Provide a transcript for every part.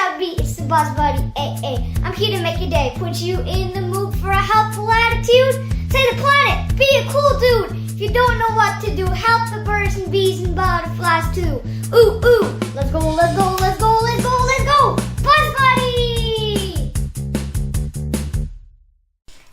up, B? It's the Buzz Buddy. Hey, I'm here to make your day. Put you in the mood for a helpful attitude. Save the planet. Be a cool dude. If you don't know what to do, help the birds and bees and butterflies too. Ooh, let's go, let's go, let's go, let's go, let's go. Buzz Buddy!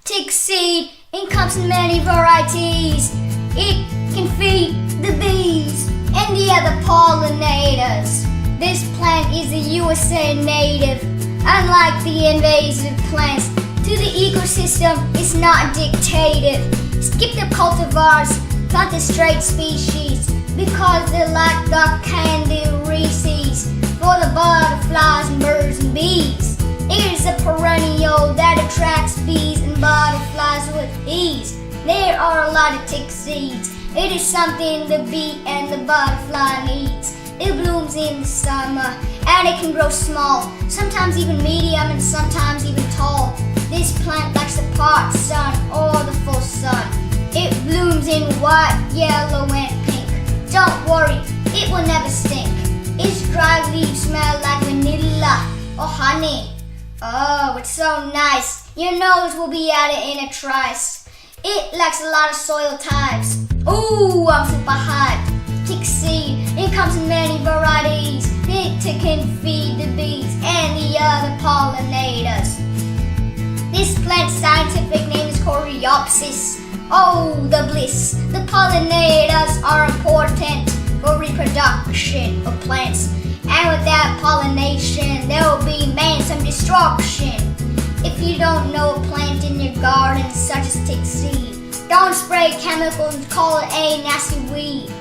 Tickseed, it comes in many varieties. It can feed the bees and the other pollinators. This plant is a USA native. Unlike the invasive plants, to the ecosystem it's not dictative. Skip the cultivars, plant the straight species, because they lack the candy Reeses for the butterflies and birds and bees. It is a perennial that attracts bees and butterflies with ease. There are a lot of tickseeds. It is something the bee and the butterfly needs. It blooms in the summer and it can grow small, sometimes even medium and sometimes even tall. This plant likes the part sun or the full sun. It blooms in white, yellow and pink. Don't worry, it will never stink. Its dry leaves smell like vanilla or honey. Oh, it's so nice. Your nose will be at it in a trice. It likes a lot of soil types. Ooh, I'm super hot. Tickseed, it comes in many varieties. It can feed the bees and the other pollinators. This plant's scientific name is Coreopsis. Oh, the bliss. The pollinators are important for reproduction of plants. And without pollination, there will be some destruction. If you don't know a plant in your garden such as tickseed, don't spray chemicals and call it a nasty weed.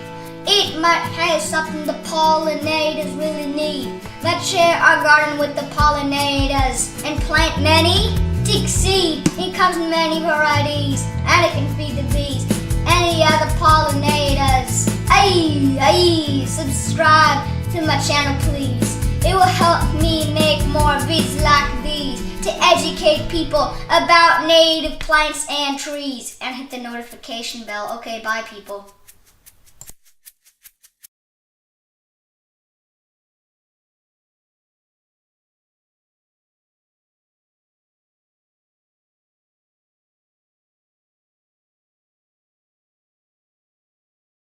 It might have something the pollinators really need. Let's share our garden with the pollinators and plant many. Tickseed, it comes in many varieties and it can feed the bees and the other pollinators. Subscribe to my channel please. It will help me make more videos like these to educate people about native plants and trees. And hit the notification bell. Okay, bye people.